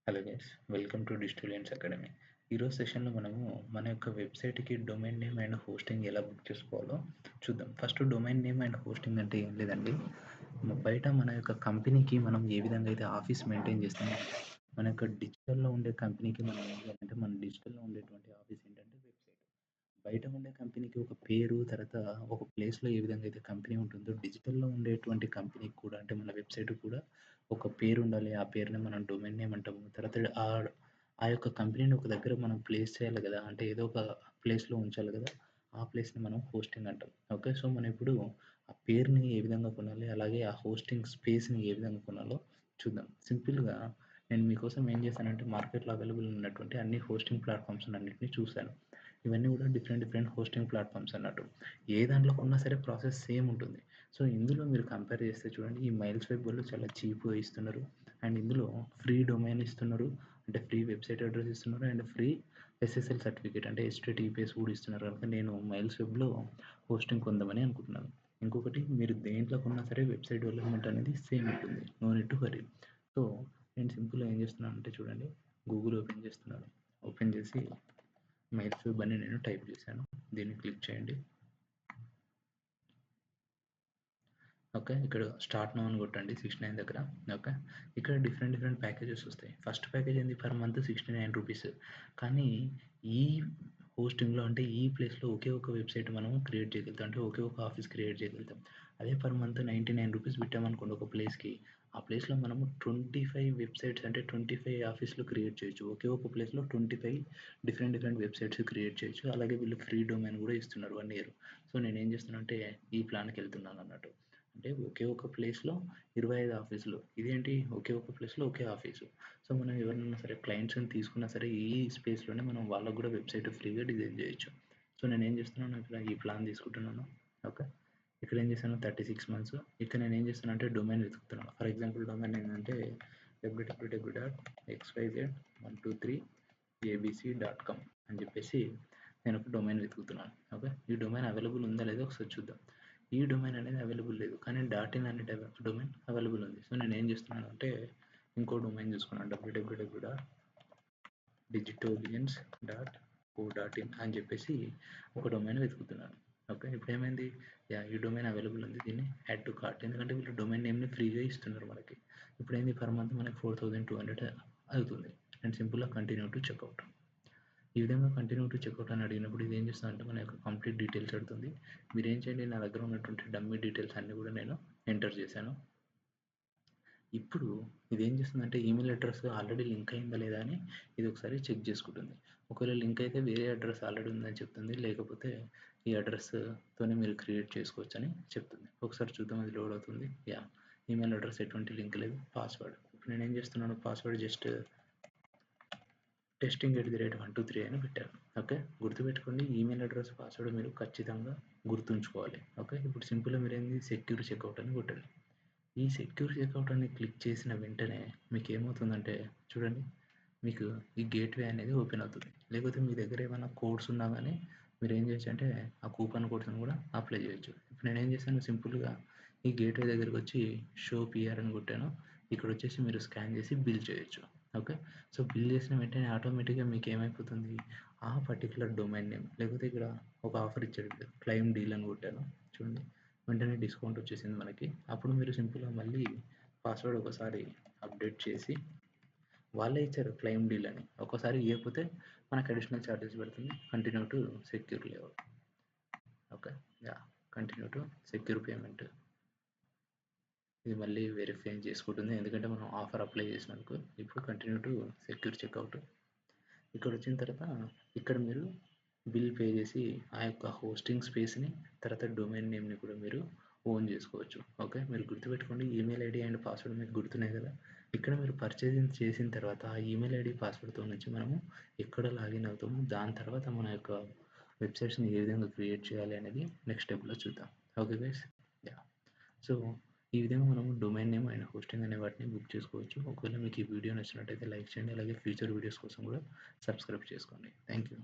Hello guys, welcome to Digitalians academy. ఈరోజు సెషన్లో మనము మన యొక్క వెబ్సైట్కి డొమైన్ నేమ్ అండ్ హోస్టింగ్ ఎలా బుక్ చేసుకోవాలో చూద్దాం. First domain name and hosting అంటే ఏం లేదండి, బయట మన యొక్క కంపెనీకి మనం ఏ విధంగా అయితే ఆఫీస్ మెయింటైన్ చేస్తామో, మన యొక్క డిజిటల్లో ఉండే కంపెనీకి మనం ఏం చేయాలంటే మన డిజిటల్లో ఉండేటువంటి ఆఫీస్ ఏంటంటే వెబ్సైట్. బయట ఉండే కంపెనీకి ఒక పేరు, తర్వాత ఒక ప్లేస్లో ఏ విధంగా అయితే కంపెనీ ఉంటుందో డిజిటల్లో ఉండేటువంటి కంపెనీకి కూడా అంటే మన వెబ్సైట్ కూడా ఒక పేరు ఉండాలి. ఆ పేరుని మనం డొమైన్ నేమ్ అంటాము. తర్వాత ఆ యొక్క కంపెనీని ఒక దగ్గర మనం ప్లేస్ చేయాలి కదా, అంటే ఏదో ఒక ప్లేస్లో ఉంచాలి కదా, ఆ ప్లేస్ని మనం హోస్టింగ్ అంటాం. ఓకే, సో మనం ఇప్పుడు ఆ పేరుని ఏ విధంగా కొనాలి, అలాగే ఆ హోస్టింగ్ స్పేస్ని ఏ విధంగా కొనాలో చూద్దాం. సింపుల్గా నేను మీకోసం ఏం చేశానంటే మార్కెట్లో అవైలబుల్ ఉన్నటువంటి అన్ని హోస్టింగ్ ప్లాట్ఫామ్స్ అన్నింటినీ చూశాను. ఇవన్నీ కూడా డిఫరెంట్ డిఫరెంట్ హోస్టింగ్ ప్లాట్ఫామ్స్ అన్నట్టు. ఏ దాంట్లో కొన్నా సరే ప్రాసెస్ సేమ్ ఉంటుంది. సో ఇందులో మీరు కంపేర్ చేస్తే చూడండి, ఈ మైల్స్ వెబ్ వాళ్ళు చాలా చీప్గా ఇస్తున్నారు, అండ్ ఇందులో ఫ్రీ డొమైన్ ఇస్తున్నారు, అంటే ఫ్రీ వెబ్సైట్ అడ్రస్ ఇస్తున్నారు, అండ్ ఫ్రీ ఎస్ఎస్ఎల్ సర్టిఫికేట్ అంటే HTTPS కూడా ఇస్తున్నారు. కనుక నేను మైల్స్ వెబ్లో హోస్టింగ్ కొందామని అనుకుంటున్నాను. ఇంకొకటి, మీరు దేంట్లో కొన్నా సరే వెబ్సైట్ డెవలప్మెంట్ అనేది సేమ్ ఉంటుంది, no need to worry. So నేను సింపుల్గా ఏం చేస్తున్నాను అంటే చూడండి, గూగుల్ ఓపెన్ చేస్తున్నాను. ఓపెన్ చేసి మైల్స్ వెబ్ అని నేను టైప్ చేశాను, దీన్ని క్లిక్ చేయండి. ఓకే, ఇక్కడ స్టార్ట్ నౌ అని కొట్టండి 69 దగ్గర. ఓకే, ఇక్కడ డిఫరెంట్ డిఫరెంట్ ప్యాకేజెస్ వస్తాయి. ఫస్ట్ ప్యాకేజ్ ఏంది, పర్ మంత్ 69 రూపీస్. కానీ ఈ హోస్టింగ్లో అంటే ఈ ప్లేస్లో ఒకే ఒక వెబ్సైట్ మనం క్రియేట్ చేయగలుగుతాం, అంటే ఒకే ఒక ఆఫీస్ క్రియేట్ చేయగలుగుతాం. అదే పర్ మంత్ 99 రూపీస్ పెట్టామనుకోండి ఒక ప్లేస్కి, ఆ ప్లేస్లో మనము 25 వెబ్సైట్స్ అంటే 25 ఆఫీస్లు క్రియేట్ చేయొచ్చు. ఒకే ఒక ప్లేస్లో 25 డిఫరెంట్ డిఫరెంట్ వెబ్సైట్స్ క్రియేట్ చేయొచ్చు. అలాగే వీళ్ళు ఫ్రీ డొమైన్ కూడా ఇస్తున్నారు 1 ఇయర్. సో నేను ఏం చేస్తున్నాను అంటే ఈ ప్లాన్కి వెళ్తున్నాను అన్నట్టు. అంటే ఒకే ఒక ప్లేస్లో 25 ఆఫీసులు, ఇదేంటి ఒకే ఒక ప్లేస్లో ఒకే ఆఫీసు. సో మనం ఎవరినైనా సరే క్లయింట్స్ని తీసుకున్నా సరే ఈ స్పేస్లోనే మనం వాళ్ళకు కూడా వెబ్సైట్ ఫ్రీగా డిజైన్ చేయొచ్చు. సో నేను ఏం చేస్తున్నాను, ఇక్కడ ఈ ప్లాన్ తీసుకుంటున్నాను. ఓకే, ఇక్కడ ఏం చేశాను 36 మంత్స్. ఇక్కడ నేను ఏం చేస్తాను అంటే డొమైన్ వెతుకుతున్నాను. ఫర్ ఎగ్జాంపుల్ డొమైన్ ఏంటంటే www.xyz123abc.com అని చెప్పేసి నేను ఒక డొమైన్ వెతుకుతున్నాను. ఓకే, ఈ డొమైన్ అవైలబుల్ ఉందా లేదో ఒకసారి చూద్దాం. ఈ డొమైన్ అనేది అవైలబుల్ లేదు, కానీ .in అనే డొమైన్ అవైలబుల్ ఉంది. సో నేను ఏం చేస్తున్నాను అంటే ఇంకో డొమైన్ చూసుకున్నాను, www.digitolians.co.in అని చెప్పేసి ఒక డొమైన్ వెతుకుతున్నాను. ఓకే, ఇప్పుడు ఏమైంది, ఈ డొమైన్ అవైలబుల్ ఉంది, దీన్ని యాడ్ టు కార్ట్, ఎందుకంటే వీళ్ళు డొమైన్ నేమ్ని ఫ్రీగా ఇస్తున్నారు మనకి. ఇప్పుడు ఏంది, పర్ మంత్ మనకి 4200 అవుతుంది. అండ్ సింపుల్గా కంటిన్యూ టు చెక్అవుట్. ఈ విధంగా కంటిన్యూ టు చెక్అవుట్ అని అడిగినప్పుడు ఇది ఏం చేస్తుందంటే మన యొక్క కంప్లీట్ డీటెయిల్స్ అడుగుతుంది. మీరు ఏం చేయండి, నా దగ్గర ఉన్నటువంటి డమ్మీ డీటెయిల్స్ అన్నీ కూడా నేను ఎంటర్ చేశాను. ఇప్పుడు ఇది ఏం చేస్తుందంటే ఈమెయిల్ అడ్రస్ ఆల్రెడీ లింక్ అయిందా లేదా అని ఇది ఒకసారి చెక్ చేసుకుంటుంది. ఒకవేళ లింక్ అయితే వేరే అడ్రస్ ఆల్రెడీ ఉందని చెప్తుంది, లేకపోతే ఈ అడ్రస్తోనే మీరు క్రియేట్ చేసుకోవచ్చు అని చెప్తుంది. ఒకసారి చూద్దాం, అది లోడ్ అవుతుంది. ఈమెయిల్ అడ్రస్ ఎటువంటి లింక్ లేదు. పాస్వర్డ్ ఇప్పుడు నేను ఏం చేస్తున్నాను, పాస్వర్డ్ జస్ట్ testing@123 అని పెట్టాను. ఓకే, గుర్తుపెట్టుకోండి, ఈమెయిల్ అడ్రస్ పాస్వర్డ్ మీరు ఖచ్చితంగా గుర్తుంచుకోవాలి. ఓకే, ఇప్పుడు సింపుల్గా మీరు ఏంది సెక్యూర్ చెక్అవుట్ అని కొట్టండి. ఈ సెక్యూర్ చెక్అవుట్ అని క్లిక్ చేసిన వెంటనే మీకు ఏమవుతుందంటే చూడండి, మీకు ఈ గేట్వే అనేది ఓపెన్ అవుతుంది. లేకపోతే మీ దగ్గర ఏమైనా కోడ్స్ ఉన్నా కానీ మీరు ఏం చేయొచ్చు అంటే ఆ కూపన్ కోడ్స్ని కూడా అప్లై చేయొచ్చు. ఇప్పుడు నేను ఏం చేశాను, సింపుల్గా ఈ గేట్వే దగ్గరికి వచ్చి షో పిఆర్ అని కొట్టాను. ఇక్కడ వచ్చేసి మీరు స్కాన్ చేసి బిల్ చేయొచ్చు. ఓకే, సో బిల్ చేసిన వెంటనే ఆటోమేటిక్గా మీకు ఏమైపోతుంది, ఆ పర్టికులర్ డొమైన్ నేమ్, లేకపోతే ఇక్కడ ఒక ఆఫర్ ఇచ్చాడు క్లైమ్ డీల్ అని కొట్టాను చూడండి, వెంటనే డిస్కౌంట్ వచ్చేసింది మనకి. అప్పుడు మీరు సింపుల్గా మళ్ళీ పాస్వర్డ్ ఒకసారి అప్డేట్ చేసి, వాళ్ళే ఇచ్చారు క్లైమ్ డీల్ అని, ఒకసారి ఇవ్వకపోతే మనకు అడిషనల్ ఛార్జెస్ పడుతుంది. Continue to secure level. Okay, continue to secure payment. ఇది మళ్ళీ వెరిఫై చేసుకుంటుంది, ఎందుకంటే మనం ఆఫర్ అప్లై చేసినందుకు. ఇప్పుడు కంటిన్యూ టు సెక్యూర్ చెక్అవుట్. ఇక్కడ వచ్చిన తర్వాత ఇక్కడ మీరు బిల్ పే చేసి ఆ యొక్క హోస్టింగ్ స్పేస్ని, తర్వాత డొమైన్ నేమ్ని కూడా మీరు ఓన్ చేసుకోవచ్చు. ఓకే, మీరు గుర్తుపెట్టుకోండి, ఈమెయిల్ ఐడి అండ్ పాస్వర్డ్ మీకు గుర్తున్నాయి కదా. ఇక్కడ మీరు పర్చేసింగ్ చేసిన తర్వాత ఆ ఈమెయిల్ ఐడి పాస్వర్డ్తో నుంచి మనము ఎక్కడ లాగిన్ అవుతాము, దాని తర్వాత మన యొక్క వెబ్సైట్స్ని ఏ విధంగా క్రియేట్ చేయాలి అనేది నెక్స్ట్ స్టెప్లో చూద్దాం. ఓకే గైస్, సో ఈ విధంగా మనము డొమైన్ నేమ్ అండ్ హోస్టింగ్ అనే వాటిని బుక్ చేసుకోవచ్చు. ఒకవేళ మీకు ఈ వీడియో నచ్చినట్టయితే లైక్ చేయండి, అలాగే ఫ్యూచర్ వీడియోస్ కోసం కూడా సబ్స్క్రైబ్ చేసుకోండి. Thank you.